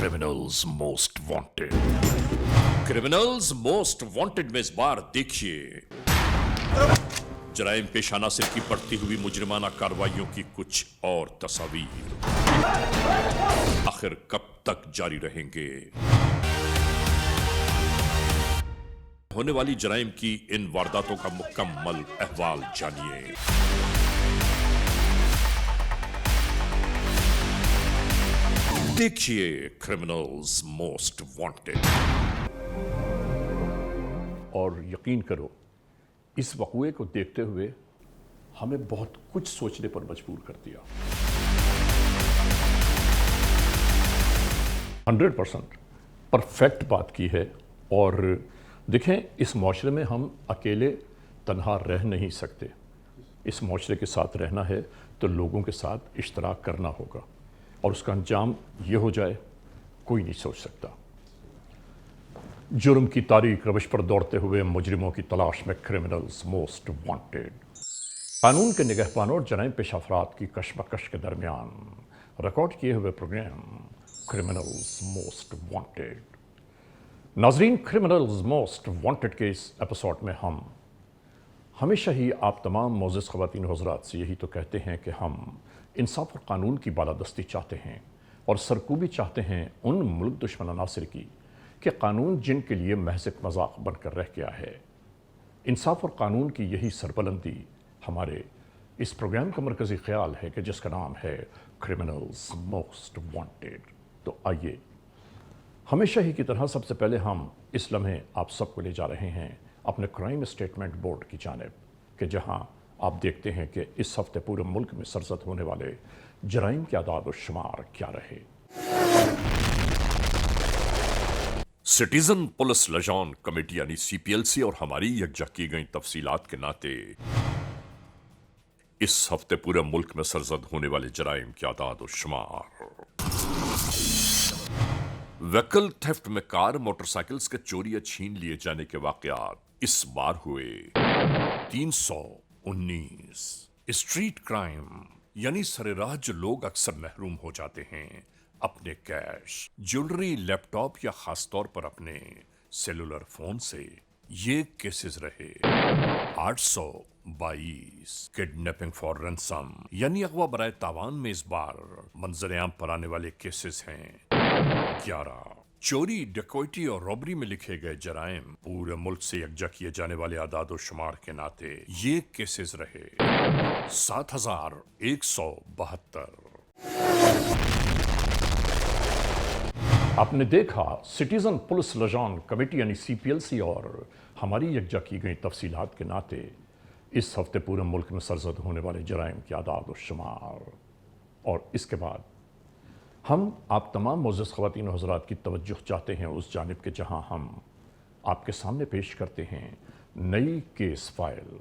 Criminals most wanted. Criminals most wanted में इस बार देखिए जराइम पेशा नासिर की बढ़ती हुई मुजरिमाना कार्रवाइयों की कुछ और तस्वीर। आखिर कब तक जारी रहेंगे होने वाली जराइम की इन वारदातों का मुकम्मल अहवाल जानिए। देखिए क्रिमिनल्स मोस्ट वांटेड। और यकीन करो इस वक़्वे को देखते हुए हमें बहुत कुछ सोचने पर मजबूर कर दिया। 100% परफेक्ट बात की है। और देखें, इस माशरे में हम अकेले तन्हा रह नहीं सकते। इस माशरे के साथ रहना है तो लोगों के साथ इश्तराक करना होगा, और उसका अंजाम ये हो जाए कोई नहीं सोच सकता। जुर्म की तारीख रविश पर दौड़ते हुए मुजरिमों की तलाश में क्रिमिनल्स मोस्ट वांटेड। कानून के निगहबानों और जराइम पेशा अफराद की कशमकश के दरमियान रिकॉर्ड किए हुए प्रोग्राम क्रिमिनल्स मोस्ट वांटेड। नाजरीन, क्रिमिनल्स मोस्ट वांटेड के इस एपिसोड में हम हमेशा ही आप तमाम मोअज़्ज़िज़ ख़वातीन और हज़रात से यही तो कहते हैं कि हम इंसाफ और कानून की बालादस्ती चाहते हैं और सरकूबी चाहते हैं उन मुल्क दुश्मन अनासिर की कि कानून जिनके लिए महज़ एक मजाक बनकर रह गया है। इंसाफ और कानून की यही सरबलंदी हमारे इस प्रोग्राम का मरकज़ी ख्याल है कि जिसका नाम है क्रिमिनल्स मोस्ट वांटेड। तो आइए, हमेशा ही की तरह सबसे पहले हम इस लम्हे आप सबको ले जा रहे हैं अपने क्राइम स्टेटमेंट बोर्ड की जानिब, कि जहां आप देखते हैं कि इस हफ्ते पूरे मुल्क में सरजद होने वाले जराइम के आदाद और शुमार क्या रहे। सिटीजन पुलिस लजान कमेटी यानी CPLC और हमारी यकजा की गई तफसीलात के नाते इस हफ्ते पूरे मुल्क में सरजद होने वाले जराइम के आदाद और शुमार। व्हीकल थेफ्ट में कार मोटरसाइकिल्स के चोरी या छीन लिए जाने के वाकयात इस बार हुए 319। स्ट्रीट क्राइम यानी सरेराह जो लोग अक्सर महरूम हो जाते हैं अपने कैश, ज्वेलरी, लैपटॉप या खासतौर पर अपने सेलुलर फोन से, ये केसेस रहे 822। किडनैपिंग फॉर रैंसम यानी अगवा बराए तावान में इस बार मंजर-ए-आम पर आने वाले केसेस हैं 11। चोरी, डकैती और रॉबरी में लिखे गए जराइम पूरे मुल्क से यकजा किए जाने वाले आदाद और शुमार के नाते ये केसेस रहे 7172। आपने देखा सिटीजन पुलिस लजान कमेटी यानी CPLC और हमारी यकजा की गई तफसीलात के नाते इस हफ्ते पूरे मुल्क में सरजद होने वाले जराइम के आदाद और शुमार। और इसके बाद हम आप तमाम मोअज़्ज़िज़ ख़वातीन और हज़रात की तवज्जुह चाहते हैं उस जानिब के जहां हम आपके सामने पेश करते हैं नई केस फाइल।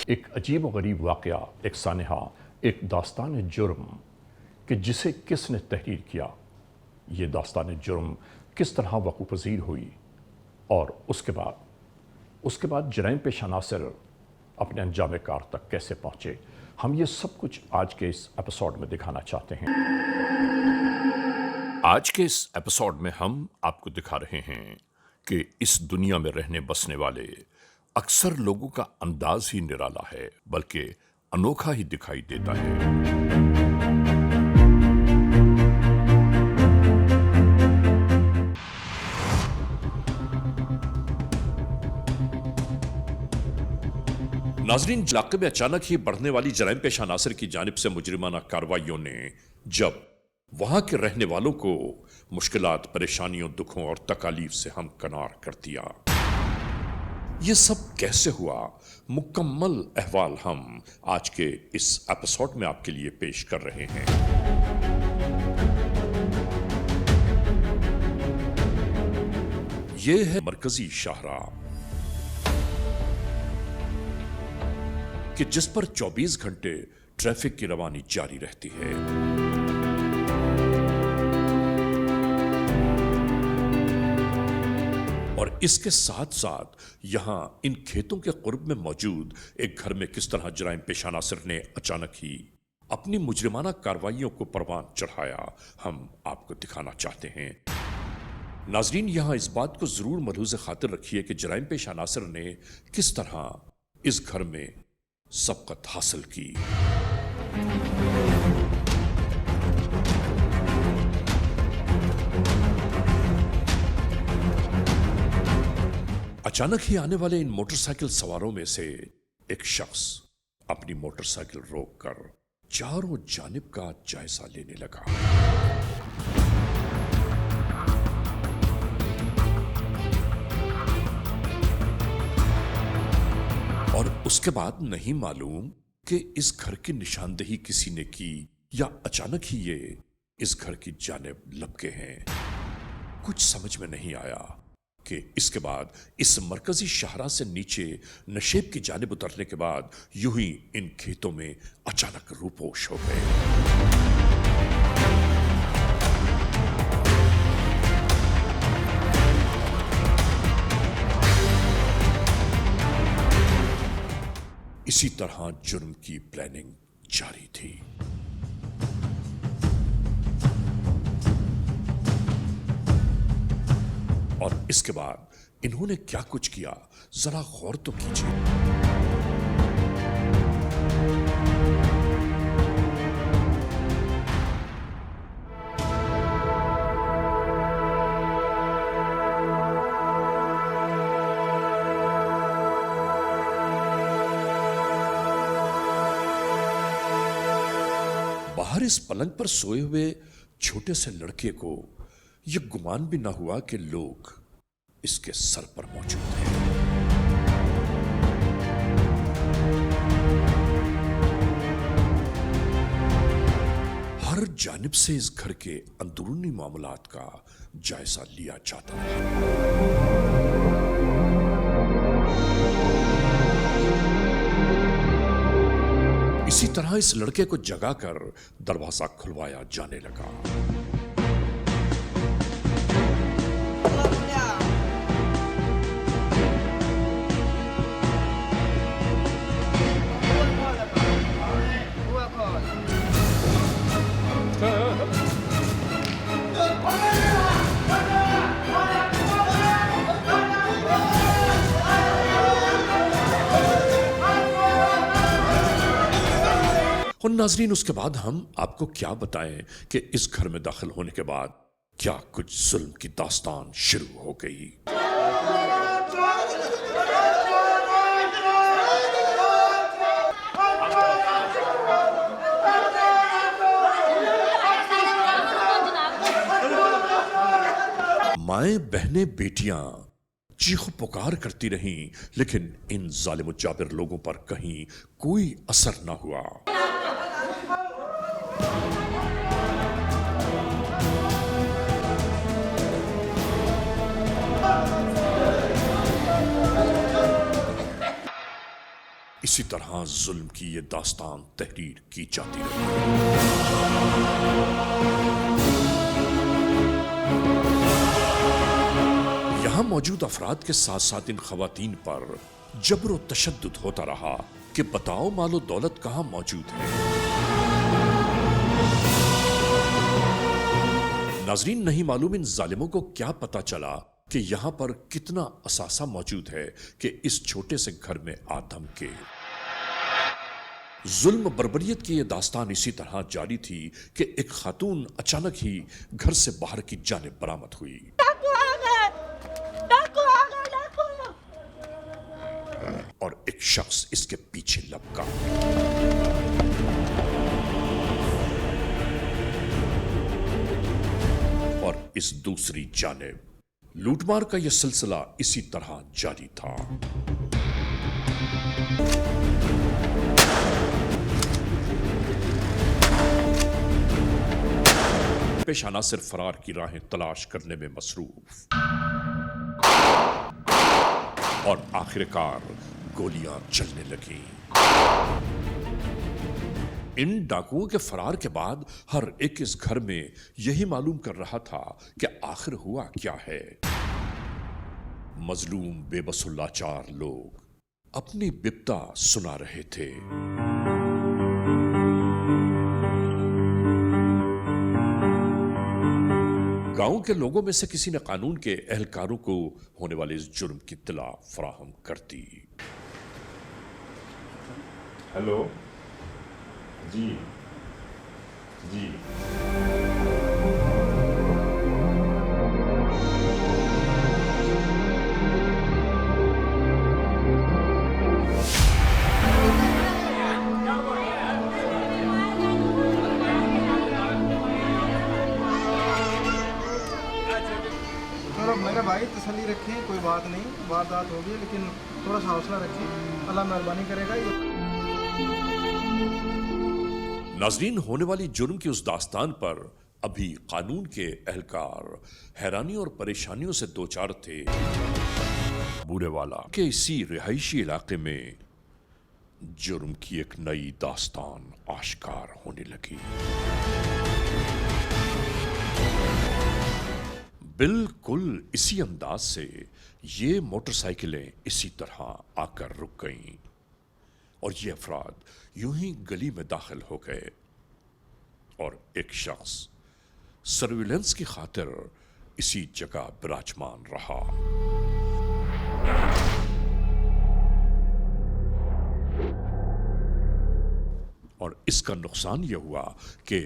एक अजीब व गरीब वाक़या, एक सानहा, एक दास्तान जुर्म कि जिसे किसने तहरीर किया, ये दास्तान जुर्म किस तरह वक़ूफ़ पज़ीर हुई, और उसके बाद जराइम पेशा नासिर अपने अंजाम कार तक कैसे पहुँचे, हम ये सब कुछ आज के इस एपिसोड में दिखाना चाहते हैं। आज के इस एपिसोड में हम आपको दिखा रहे हैं कि इस दुनिया में रहने बसने वाले अक्सर लोगों का अंदाज ही निराला है, बल्कि अनोखा ही दिखाई देता है। नाजरीन, इलाके में अचानक ही बढ़ने वाली जराइम पेशा नासिर की जानिब से मुजरिमाना कार्रवाइयों ने जब वहां के रहने वालों को मुश्किलात, परेशानियों, दुखों और तकालीफ से हमकनार कर दिया। ये सब कैसे हुआ, मुकम्मल अहवाल हम आज के इस एपिसोड में आपके लिए पेश कर रहे हैं। ये है मरकजी शाहराह कि जिस पर 24 घंटे ट्रैफिक की रवानी जारी रहती है। और इसके साथ साथ यहां इन खेतों के कुर्ब में मौजूद एक घर में किस तरह जराइम पेशा नासिर ने अचानक ही اپنی مجرمانہ کارروائیوں کو پروان چڑھایا، ہم آپ کو دکھانا چاہتے ہیں۔ ناظرین، یہاں اس بات کو ضرور ملحوظ خاطر رکھیے کہ جرائم پیشہ عناصر نے کس طرح اس گھر میں سبقت حاصل کی۔ اچانک ہی آنے والے ان موٹر سائیکل سواروں میں سے ایک شخص اپنی موٹر سائیکل روک کر چاروں جانب کا جائزہ لینے لگا۔ اور اس کے بعد نہیں معلوم کہ اس گھر کی نشاندہی کسی نے کی یا اچانک ہی یہ اس گھر کی جانب لپکے ہیں۔ کچھ سمجھ میں نہیں آیا کہ اس کے بعد اس مرکزی شاہراہ سے نیچے نشیب کی جانب اترنے کے بعد یوں ہی ان کھیتوں میں اچانک روپوش ہو گئے۔ اسی طرح جرم کی پلاننگ جاری تھی۔ اور اس کے بعد انہوں نے کیا کچھ کیا، ذرا غور تو کیجیے۔ باہر اس پلنگ پر سوئے ہوئے چھوٹے سے لڑکے کو یہ گمان بھی نہ ہوا کہ لوگ اس کے سر پر موجود ہیں۔ ہر جانب سے اس گھر کے اندرونی معاملات کا جائزہ لیا جاتا ہے۔ اسی طرح اس لڑکے کو جگا کر دروازہ کھلوایا جانے لگا۔ اور ناظرین، اس کے بعد ہم آپ کو کیا بتائیں کہ اس گھر میں داخل ہونے کے بعد کیا کچھ ظلم کی داستان شروع ہو گئی۔ مائیں، بہنیں، بیٹیاں چیخ پکار کرتی رہیں، لیکن ان ظالم و جابر لوگوں پر کہیں کوئی اثر نہ ہوا۔ اسی طرح ظلم کی یہ داستان تحریر کی جاتی رہی۔ یہاں موجود افراد کے ساتھ ساتھ ان خواتین پر جبر و تشدد ہوتا رہا کہ بتاؤ مال و دولت کہاں موجود ہے۔ ناظرین، نہیں معلوم ان ظالموں کو کیا پتا چلا کہ یہاں پر کتنا اثاثہ موجود ہے کہ اس چھوٹے سے گھر میں آدم کے ظلم بربریت کی یہ داستان اسی طرح جاری تھی کہ ایک خاتون اچانک ہی گھر سے باہر کی جانب برآمد ہوئی۔ اور ایک شخص اس کے پیچھے لپکا۔ اور اس دوسری جانب لوٹ مار کا یہ سلسلہ اسی طرح جاری تھا۔ پیش عناصر فرار کی راہیں تلاش کرنے میں مصروف، اور آخرکار گولیاں چلنے لگیں۔ ان ڈاکوؤں کے فرار کے بعد ہر ایک اس گھر میں یہی معلوم کر رہا تھا کہ آخر ہوا کیا ہے۔ مظلوم، بے بس و لاچار لوگ اپنی بپتا سنا رہے تھے۔ गांव के लोगों में से किसी ने कानून के एहलकारों को होने वाले इस जुर्म की इत्तला फराहम कर दी। हेलो जी जी चलो मेरा भाई तसल्ली रखें, कोई बात नहीं, वारदात होगी लेकिन थोड़ा सा हौसला रखें, अल्लाह मेहरबानी करेगा। नाजरीन, होने वाली जुर्म की उस दास्तान पर अभी कानून के एहलकार हैरानी और परेशानियों से दो चार थे। बूरेवाला के इसी रिहायशी इलाके में जुर्म की एक नई दास्तान आश्कार होने लगी। बिल्कुल इसी अंदाज से ये मोटरसाइकिलें इसी तरह आकर रुक गईं और ये अफराद यूं ही गली में दाखिल हो गए और एक शख्स सर्विलेंस की खातिर इसी जगह विराजमान रहा। और इसका नुकसान यह हुआ कि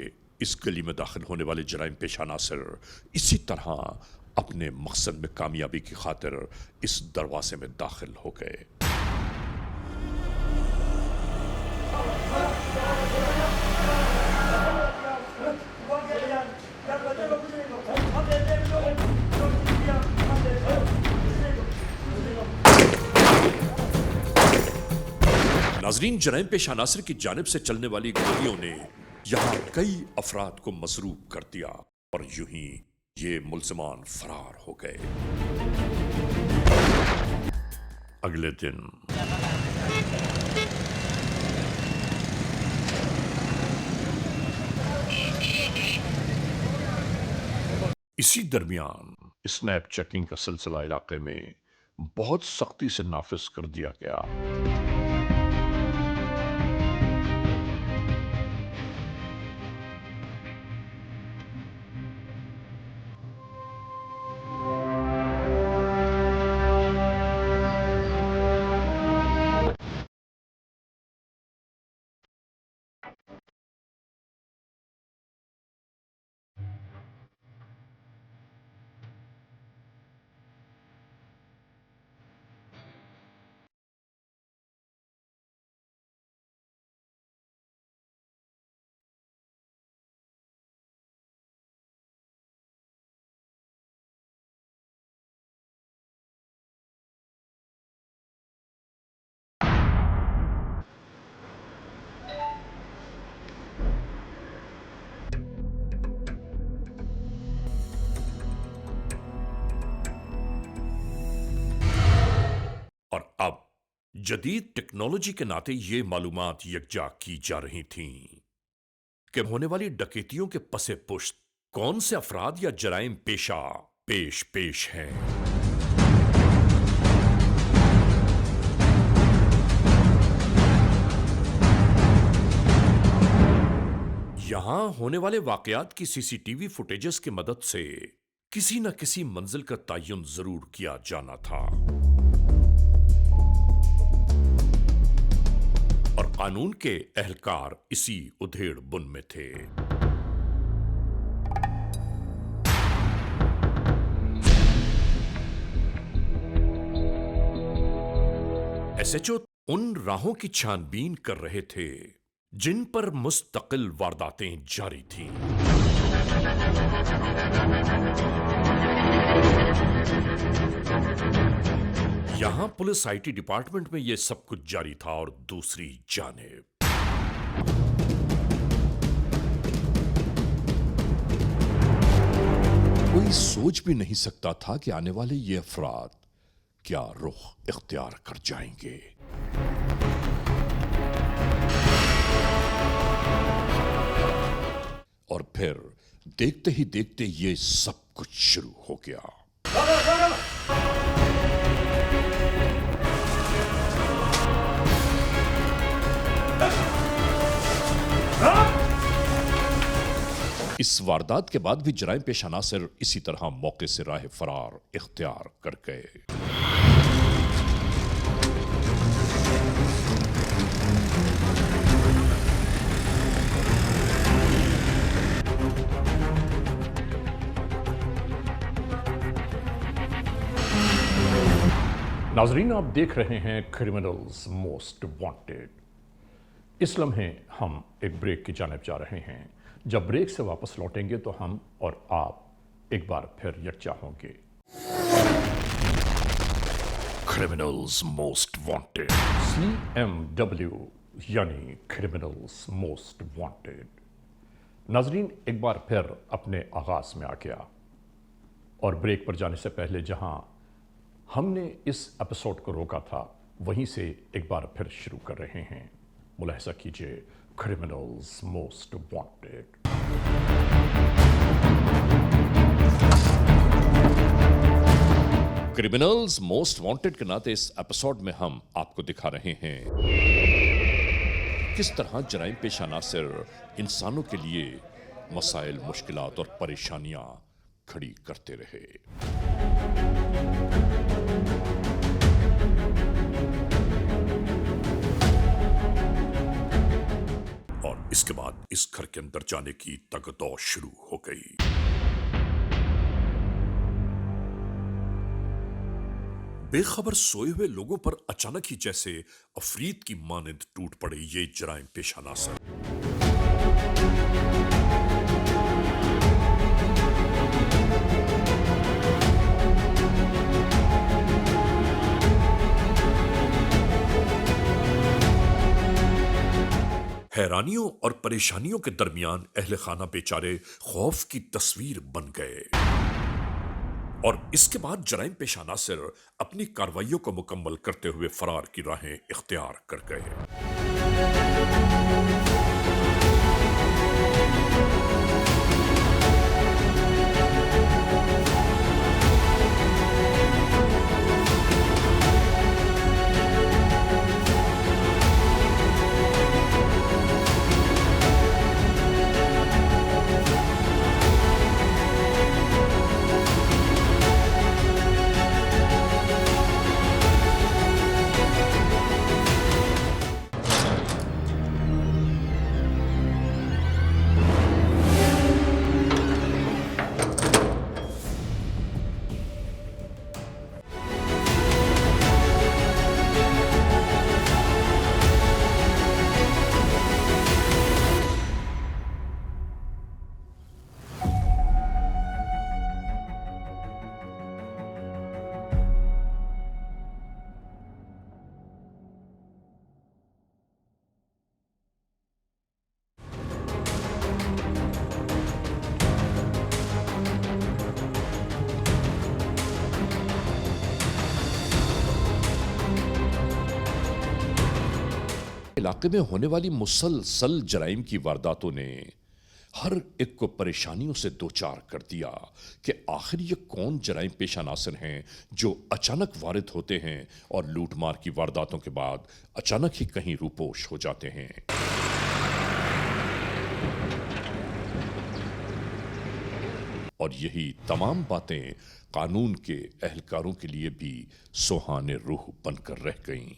इस गली में दाखिल होने वाले जराइम पेशा नासिर इसी तरह अपने मकसद में कामयाबी की खातिर इस दरवाजे में दाखिल हो गए। नाजरीन, जराइम पेशा नासिर की जानिब से चलने वाली गोलियों ने यहां कई अफराद को मसरूब कर दिया और यूं ही ये मुल्ज़िमान फरार हो गए। अगले दिन इसी दरमियान स्नैप चेकिंग का सिलसिला इलाके में बहुत सख्ती से नाफिज कर दिया गया। और अब जदीद टेक्नोलॉजी के नाते ये मालूमात यकजा की जा रही थीं कि होने वाली डकैतियों के पसे पुश्त कौन से अफराद या जराइम पेशा पेश हैं। यहां होने वाले वाकयात की सीसीटीवी फुटेजेस की मदद से किसी न किसी मंजिल का तयन जरूर किया जाना था और कानून के एहलकार इसी उधेड़ बुन में थे। एसएचओ उन राहों की छानबीन कर रहे थे जिन पर मुस्तकिल वारदातें जारी थीं। यहां पुलिस आईटी डिपार्टमेंट में यह सब कुछ जारी था और दूसरी जानिब कोई सोच भी नहीं सकता था कि आने वाले ये अफराद क्या रुख इख्तियार कर जाएंगे। और फिर देखते ही देखते ये सब कुछ शुरू हो गया। اس واردات کے بعد بھی جرائم پیش عناصر اسی طرح موقع سے راہ فرار اختیار کر گئے۔ ناظرین، آپ دیکھ رہے ہیں کرمنلز موسٹ وانٹیڈ۔ اس لمحے ہم ایک بریک کی جانب جا رہے ہیں۔ جب بریک سے واپس لوٹیں گے تو ہم اور آپ ایک بار پھر یکجا ہوں گے۔ کرمنلز موسٹ وانٹیڈ، CMW یعنی کرمنلز موسٹ وانٹیڈ۔ ناظرین، ایک بار پھر اپنے آغاز میں آ گیا، اور بریک پر جانے سے پہلے جہاں ہم نے اس ایپیسوڈ کو روکا تھا وہیں سے ایک بار پھر شروع کر رہے ہیں۔ ملاحظہ کیجئے، criminals most wanted. Criminals most wanted کے ناطے اس ایپیسوڈ میں ہم آپ کو دکھا رہے ہیں کس طرح جرائم پیش عناصر انسانوں کے لیے مسائل، مشکلات اور پریشانیاں کھڑی کرتے رہے۔ اور اس کے بعد اس گھر کے اندر جانے کی تگدو شروع ہو گئی۔ بے خبر سوئے ہوئے لوگوں پر اچانک ہی جیسے افرید کی مانند ٹوٹ پڑے یہ جرائم پیش عناصر۔ حیرانیوں اور پریشانیوں کے درمیان اہل خانہ بیچارے خوف کی تصویر بن گئے، اور اس کے بعد جرائم پیش عناصر اپنی کارروائیوں کو مکمل کرتے ہوئے فرار کی راہیں اختیار کر گئے۔ علاقے میں ہونے والی مسلسل جرائم کی وارداتوں نے ہر ایک کو پریشانیوں سے دوچار کر دیا کہ آخر یہ کون جرائم پیش عناصر ہیں جو اچانک وارد ہوتے ہیں اور لوٹ مار کی وارداتوں کے بعد اچانک ہی کہیں روپوش ہو جاتے ہیں۔ اور یہی تمام باتیں قانون کے اہلکاروں کے لیے بھی سوہان روح بن کر رہ گئیں۔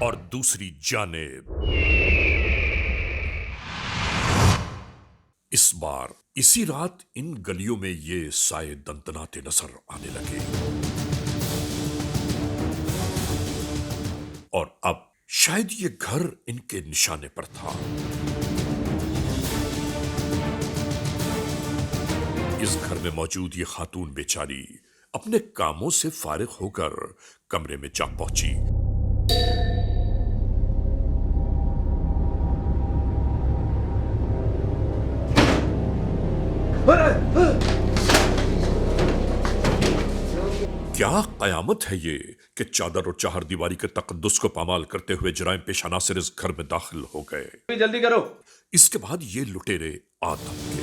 اور دوسری جانب اس بار اسی رات ان گلیوں میں یہ سائے دندناتے نظر آنے لگے، اور اب شاید یہ گھر ان کے نشانے پر تھا۔ اس گھر میں موجود یہ خاتون بیچاری اپنے کاموں سے فارغ ہو کر کمرے میں جا پہنچی۔ کیا قیامت ہے یہ کہ چادر اور چہار دیواری کے تقدس کو پامال کرتے ہوئے جرائم پیش عناصر اس گھر میں داخل ہو گئے۔ جلدی کرو۔ اس کے بعد یہ لٹیرے آدم کے۔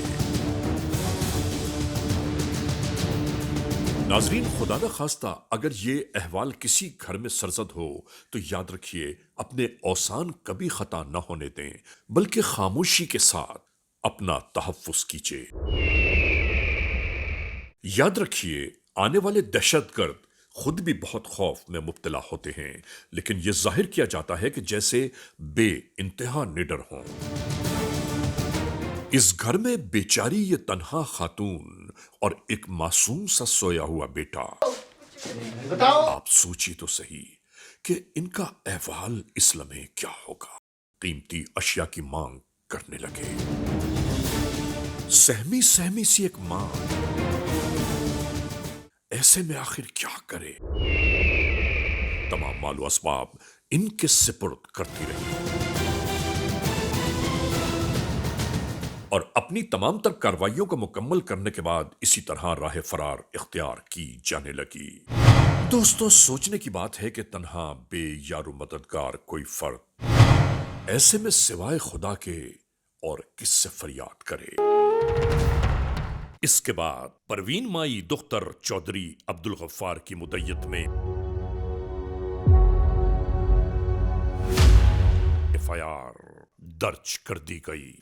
ناظرین، خدا نہ خواستہ اگر یہ احوال کسی گھر میں سرزد ہو تو یاد رکھیے اپنے اوسان کبھی خطا نہ ہونے دیں، بلکہ خاموشی کے ساتھ اپنا تحفظ کیجیے۔ یاد رکھیے، آنے والے دہشت گرد خود بھی بہت خوف میں مبتلا ہوتے ہیں، لیکن یہ ظاہر کیا جاتا ہے کہ جیسے بے انتہا نڈر ہوں۔ اس گھر میں بیچاری یہ تنہا خاتون اور ایک معصوم سا سویا ہوا بیٹا۔ آپ سوچیے تو صحیح کہ ان کا احوال اس لمحے کیا ہوگا۔ قیمتی اشیاء کی مانگ کرنے لگے۔ سہمی سہمی سی ایک ماں ایسے میں آخر کیا کرے؟ تمام مال و اسباب ان کے سپرد کرتی رہی اور اپنی تمام تر کارروائیوں کو مکمل کرنے کے بعد اسی طرح راہ فرار اختیار کی جانے لگی۔ دوستو، سوچنے کی بات ہے کہ تنہا بے یار و مددگار کوئی فرد ایسے میں سوائے خدا کے اور کس سے فریاد کرے؟ اس کے بعد پروین مائی دختر چودھری عبدالغفار کی مدیت میں FIR درج کر دی گئی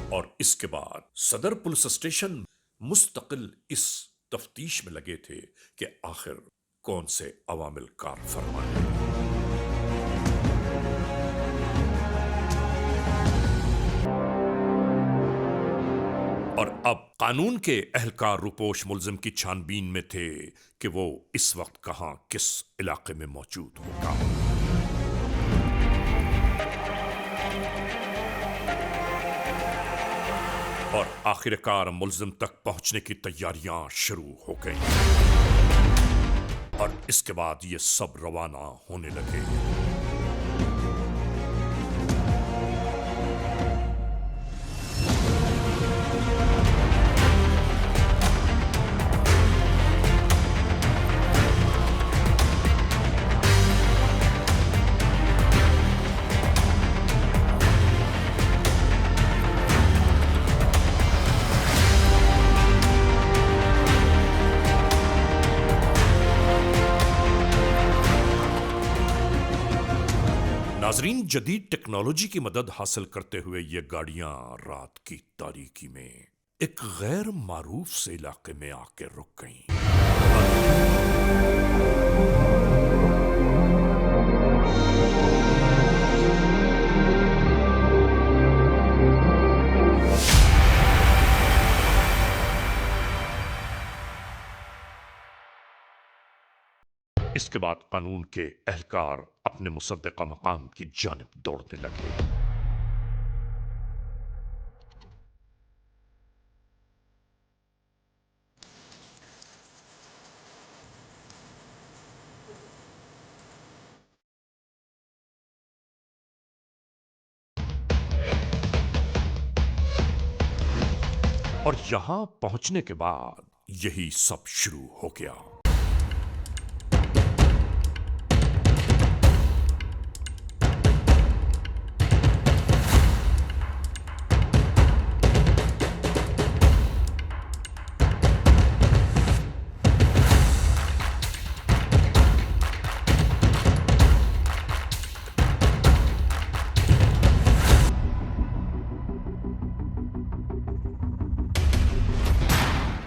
اور اس کے بعد صدر پولیس اسٹیشن مستقل اس تفتیش میں لگے تھے کہ آخر کون سے عوامل کار فرما ہیں۔ اور اب قانون کے اہلکار روپوش ملزم کی چھان بین میں تھے کہ وہ اس وقت کہاں کس علاقے میں موجود ہوگا۔ اور آخر کار ملزم تک پہنچنے کی تیاریاں شروع ہو گئیں اور اس کے بعد یہ سب روانہ ہونے لگے۔ ناظرین، جدید ٹیکنالوجی کی مدد حاصل کرتے ہوئے یہ گاڑیاں رات کی تاریکی میں ایک غیر معروف سے علاقے میں آ کے رک گئیں۔ اس کے بعد قانون کے اہلکار اپنے مصدقہ مقام کی جانب دوڑنے لگے۔ اور یہاں پہنچنے کے بعد یہی سب شروع ہو گیا۔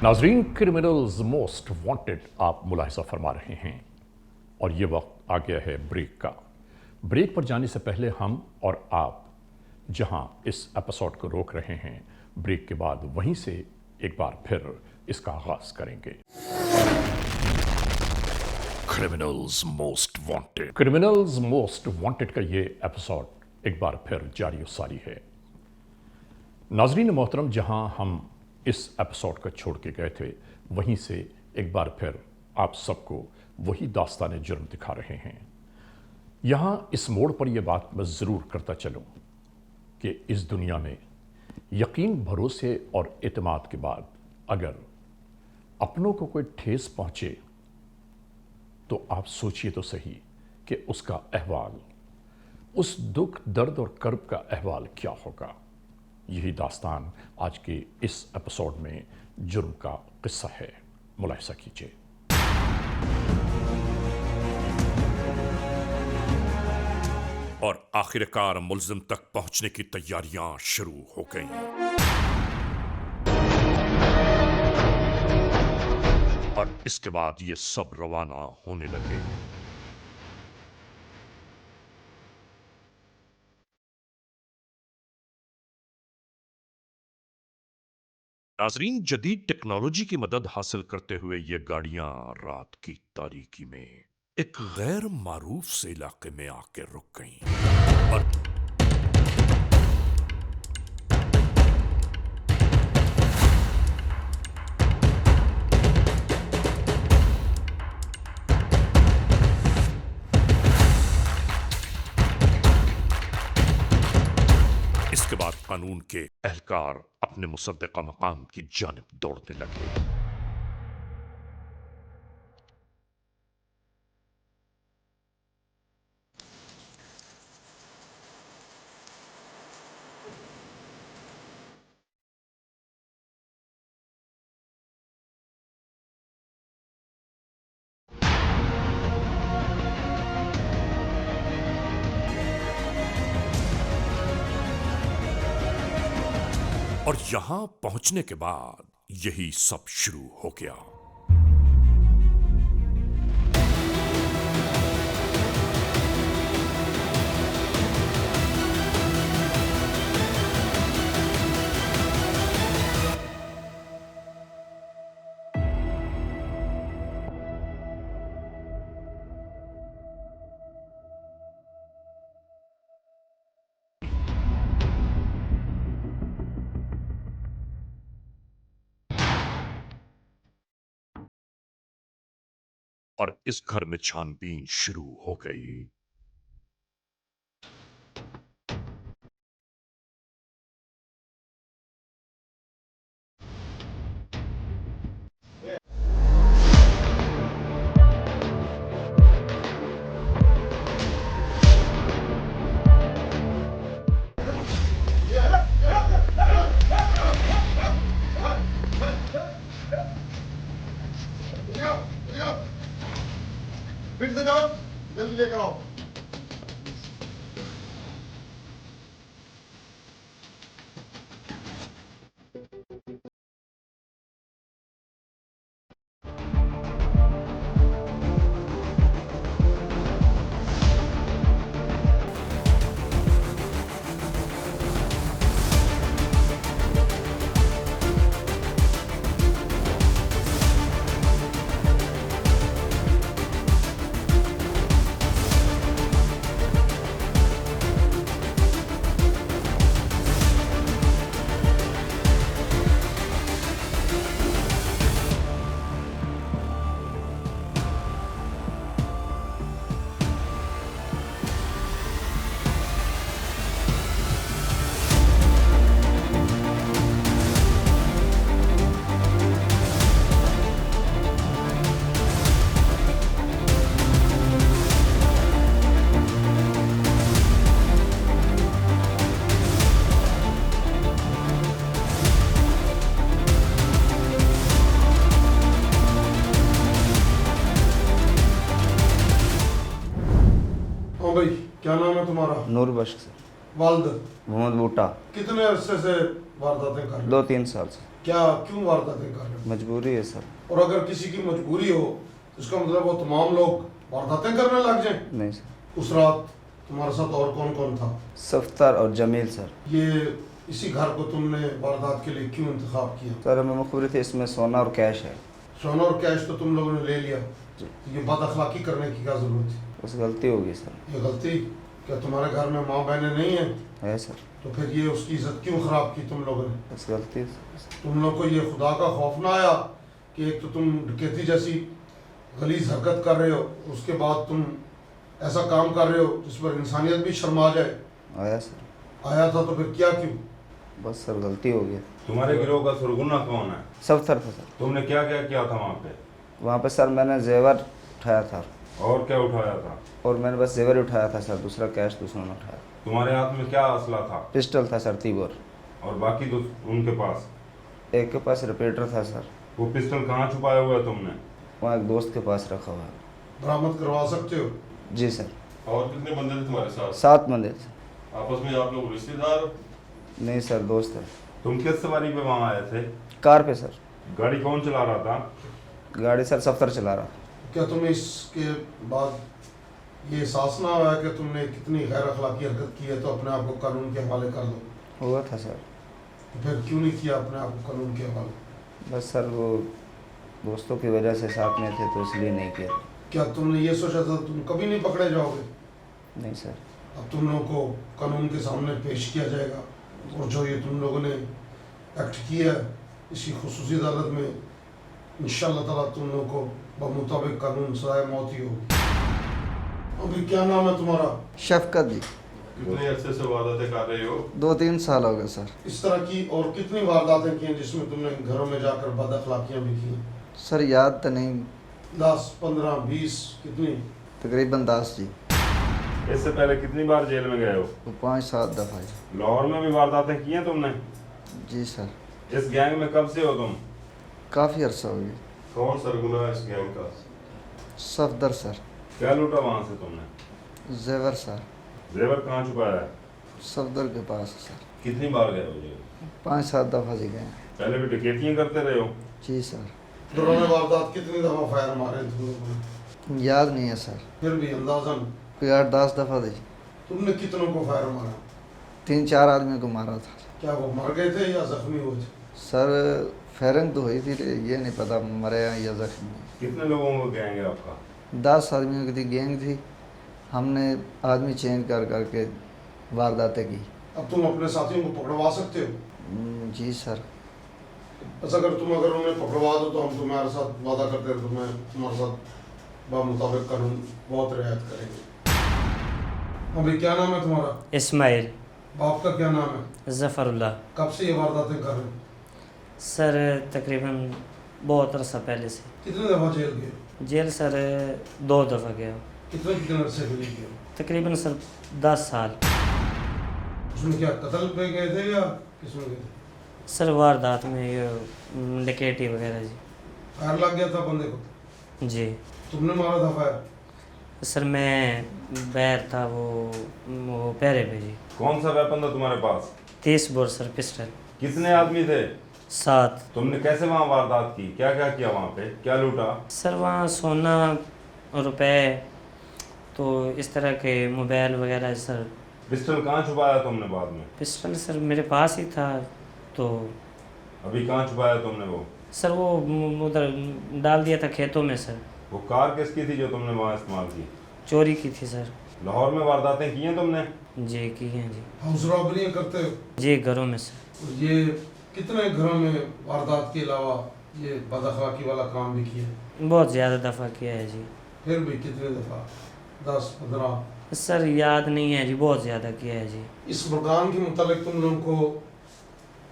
ناظرین، کرمنلز موسٹ وانٹڈ آپ ملاحظہ فرما رہے ہیں اور یہ وقت آ گیا ہے بریک کا۔ بریک پر جانے سے پہلے ہم اور آپ جہاں اس ایپیسوڈ کو روک رہے ہیں، بریک کے بعد وہیں سے ایک بار پھر اس کا آغاز کریں گے۔ Criminals most wanted. Criminals most wanted کا یہ ایپیسوڈ ایک بار پھر جاری و ساری ہے۔ ناظرین محترم، جہاں ہم اس ایپیسوڈ کا چھوڑ کے گئے تھے، وہیں سے ایک بار پھر آپ سب کو وہی داستان جرم دکھا رہے ہیں۔ یہاں اس موڑ پر یہ بات میں ضرور کرتا چلوں کہ اس دنیا میں یقین، بھروسے اور اعتماد کے بعد اگر اپنوں کو کوئی ٹھیس پہنچے تو آپ سوچئے تو صحیح کہ اس کا احوال، اس دکھ، درد اور کرب کا احوال کیا ہوگا۔ یہی داستان آج کے اس ایپیسوڈ میں جرم کا قصہ ہے، ملاحظہ کیجیے۔ اور آخرکار ملزم تک پہنچنے کی تیاریاں شروع ہو گئیں اور اس کے بعد یہ سب روانہ ہونے لگے۔ ناظرین، جدید ٹیکنالوجی کی مدد حاصل کرتے ہوئے یہ گاڑیاں رات کی تاریکی میں ایک غیر معروف سے علاقے میں آ کے رک گئیں اور اس کے بعد قانون کے اہلکار اپنے مصدقہ مقام کی جانب دوڑنے لگے۔ اور یہاں پہنچنے کے بعد یہی سب شروع ہو گیا۔ اور اس گھر میں چھان بین شروع ہو گئی۔ پھر سے جاؤ، جلدی لے کر آؤ۔ بھائی کیا نام ہے تمہارا؟ نور بخش سر۔ والد؟ محمد بوٹا۔ کتنے عرصے سے وارداتیں کر رہے؟ 2-3 سال سے۔ کیا کیوں وارداتیں کر رہے؟ مجبوری ہے سر۔ اور اگر کسی کی مجبوری ہو اس کا مطلب وہ تمام لوگ وارداتیں کرنے لگ جائیں؟ نہیں سر۔ اس رات تمہارے ساتھ اور کون کون تھا؟ سفتر اور جمیل سر۔ یہ اسی گھر کو تم نے واردات کے لیے کیوں انتخاب کیا؟ سر ہمیں مخبری تھی اس میں سونا اور کیش ہے۔ سونا اور کیش تو تم لوگوں نے لے لیا، یہ بد اخلاقی کرنے کی کیا ضرورت تھی؟ بس غلطی ہوگی سر۔ یہ غلطی؟ کیا تمہارے گھر میں ماں بہنیں نہیں ہیں؟ ہے سر۔ تو پھر یہ اس کی عزت کیوں خراب کی تم لوگوں نے؟ بس غلطی سر۔ تم لوگ کو یہ خدا کا خوف نہ آیا کہ ایک تو تم ڈکیتی جیسی غلیظ حرکت کر رہے ہو، اس کے بعد تم ایسا کام کر رہے ہو جس پر انسانیت بھی شرما جائے؟ آیا سر۔ آیا تھا تو پھر کیا کیوں؟ بس سر غلطی ہو گئی۔ تمہارے گروہ کا سرغنہ کون ہے؟ سفتر تھا سر۔ تم نے کیا کیا تھا وہاں پہ؟ وہاں پہ سر میں نے زیور اٹھایا تھا۔ اور کیا اٹھایا تھا؟ اور میں نے بس زیور اٹھایا تھا سر، دوسرا کیش دوسروں نے اٹھایا۔ تمہارے ہاتھ میں کیا اسلحہ تھا؟ پسٹل تھا سر، تیبور۔ اور باقی تو ان کے پاس؟ ایک کے پاس ریپیٹر تھا سر۔ وہ پسٹل کہاں چھپایا ہوا ہے تم نے؟ وہاں ایک دوست کے پاس رکھا ہوا ہے۔ برآمد کروا سکتے ہو؟ جی سر۔ और कितने बंदे थे तुम्हारे साथ? 7 बंदे थे। आपस में आप लोग रिश्तेदार हो? नहीं सर, दोस्त है। तुम किस सवारी पे वहाँ आए थे? कार पे सर। गाड़ी कौन चला रहा था? गाड़ी सर सफ्तर चला रहा था। क्या तुम्हें इसके बाद ये एहसास ना हुआ कि तुमने कितनी गैर अखलाकी हरकत की है तो अपने आप को कानून के हवाले कर दो? हुआ था सर। तो फिर क्यों नहीं किया अपने आप को कानून के हवाले? बस सर वो दोस्तों की वजह से साथ में थे तो इसलिए नहीं किया। क्या तुमने ये सोचा था तुम कभी नहीं पकड़े जाओगे? नहीं सर। अब तुम लोगों को कानून के सामने पेश किया जाएगा और जो ये तुम लोगों ने एक्ट किया है इसी खुसूसी अदालत में इंशाअल्लाह ताला तुम लोगों को बमुताबिक कानून सजाए मौत ही होगी। अभी क्या नाम है तुम्हारा? शफकत जी। कितने अरसे से वारदातें कर रहे हो? 2-3 साल हो गए सर। इस तरह की और कितनी वारदातें की हैं जिसमें तुमने घरों में जाकर बद अखलाकियाँ भी की हैं? सर याद तो नहीं। 10, 15, 20 कितनी? तकरीबन 10 जी। इससे पहले कितनी बार जेल में गए हो? वो 5-7 दफ़ा जी। लाहौर में भी वारदातें की हैं तुमने? जी सर। इस गैंग में कब से हो तुम? काफ़ी अरसा हो गया। कौन सरगुना है इस गैंग का? सफदर सर। क्या लूटा वहाँ से तुमने? जेवर सर। जेवर कहाँ छुपाया है? सफदर के पास है सर। कितनी बार गए हो जेल? 5-7 दफ़ा जी गए। पहले भी डकैतियाँ करते रहे हो? जी सर। घरों में वारदात कितनी दफ़ा फायर मारे तुम लोगों ने? याद नहीं है सर। फिर भी अंदाज़न कोई 8-10 दफ़ा दी। तुमने कितनों को फायर मारा? 3-4 आदमी को मारा था। क्या वो मर गए थे या जख्मी हुए थे? सर फायरिंग तो हुई थी, ये नहीं पता मरे हैं या जख्मी। कितने लोगों का गैंग है आपका? 10 आदमियों की थी गैंग थी। हमने आदमी चेंज कर करके वारदातें की। अब तुम अपने साथियों को पकड़वा सकते हो? जी सर। बस अगर उन्हें पकड़वा दो तो हम तुम्हारे साथ वादा करते हैं तुम्हारे साथ बामुताबिक कानून बहुत रियायत करेंगे। अभी क्या नाम है तुम्हारा? इस्माइल। बाप का क्या नाम है? ज़फ़रुल्लाह। कब से ये वारदातें कर रहे हो? सर तकरीबन बहुत अरसा पहले से। कितने दफ़ा जेल गए? जेल सर 2 दफ़ा गया। कितने अरसे के लिए गए? तकरीबन सर 10 साल। उसमें क्या कत्ल पे गए थे या किसमें गए थे? सर वारदात में ये डकैती वगैरह जी। फायर लग गया था बंदे को? जी। तुमने मारा था फायर? सर मैं बैर था वो पैरे पे जी। कौन सा वेपन था तुम्हारे पास? 30 बोर सर पिस्टल। कितने आदमी थे? 7। तुमने कैसे वहाँ वारदात की? क्या क्या किया वहाँ पे? क्या लूटा? सर वहाँ सोना, रुपए, तो इस तरह के मोबाइल वगैरह सर। पिस्टल कहाँ छुपाया तुमने बाद में? पिस्टल सर मेरे पास ही था तो। अभी कहाँ छुपाया तुमने वो? सर वो उधर डाल दिया था खेतों में सर। वो कार किसकी थी जो तुमने वहाँ इस्तेमाल की? चोरी की थी सर। लाहौर में वारदातें की हैं तुमने? जी की हैं जी। हाउस रॉबरियाँ करते हो? जी घरों में सर। और ये कितने घरों में वारदात के अलावा ये बदअखलाकी वाला काम भी किया? बहुत ज़्यादा दफ़ा किया है जी। फिर भी कितने दफ़ा? 10, 15? सर याद नहीं है जी, बहुत ज़्यादा किया है जी। इस मकान के मुतालिक तुम लोगों को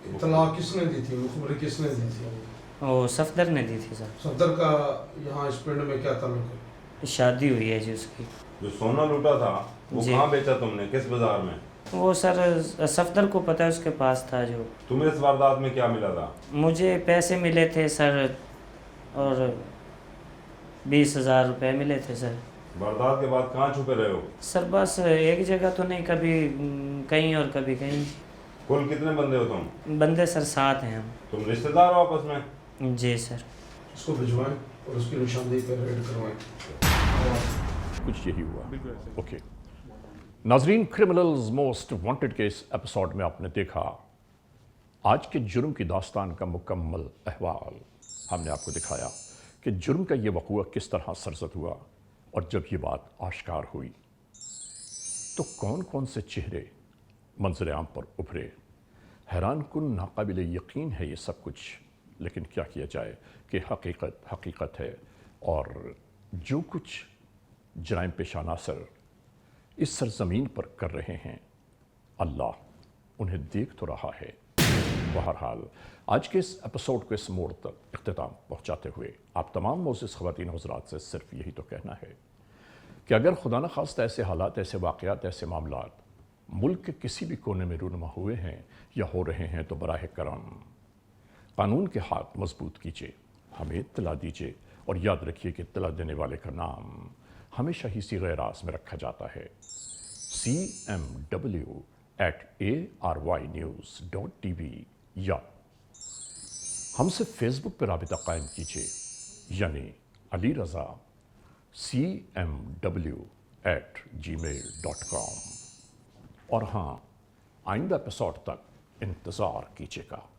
इत्तला किसने दी थी, मुखबरी किसने दी थी? वो सफदर ने दी थी सर। सफदर का यहाँ इस पिंड में क्या ताल्लुक है? शादी हुई है जी उसकी। जो सोना लूटा था वो जी। कहाँ बेचा तुमने? किस बाजार में? वो सर सफदर को पता है, उसके पास था जो। तुम्हें इस वारदात में क्या मिला था? मुझे पैसे मिले थे सर और 20,000 रुपये मिले थे सर। वारदात के बाद कहाँ छुपे रहे हो? सर बस एक जगह तो नहीं, कभी कहीं और कभी कहीं। कुल कितने बंदे हो तुम? बंदे सर 7 हैं हम। तुम रिश्तेदार हो आपस में? जी सर। उसको भिजवाएं और उसकी निशानदेही पर रेड करवाएं। कुछ यही हुआ। ओके नाजरीन, क्रिमिनल्स मोस्ट वांटेड के इस एपिसोड में आपने देखा आज के जुर्म की दास्तान का मुकम्मल अहवाल। हमने आपको दिखाया कि जुर्म का ये वक़ूआ किस तरह सरजद हुआ और जब ये बात आश्कार हुई तो कौन कौन से चेहरे मंजर आम पर उभरे। हैरान कुन नाकाबिल यकीन है ये सब कुछ, लेकिन क्या किया जाए कि हकीकत हकीकत है और जो कुछ जराइम पेशा नासर इस सरजमीन पर कर रहे हैं अल्लाह उन्हें देख तो रहा है। बहरहाल आज के इस एपिसोड को इस मोड़ तक इख्तिताम पहुँचाते हुए आप तमाम मोअज़्ज़िज़ ख़वातीन हज़रात से सिर्फ यही तो कहना है कि अगर खुदा न खास्ता ऐसे हालात, ऐसे वाक़यात, ऐसे मामलात मुल्क के किसी भी कोने में रूनुमा हुए हैं या हो रहे हैं तो बराह करम कानून के हाथ मजबूत कीजिए, हमें इत्तला दीजिए और याद रखिए कि इत्तला देने वाले का नाम हमेशा ही सीगे रास में रखा जाता है। cmw@ARYnews.tv या हमसे फेसबुक पर राबिता कायम कीजिए, यानी अली रज़ा cmw@gmail.com। और हाँ, आइंदा एपिसोड तक इंतज़ार कीजिएगा।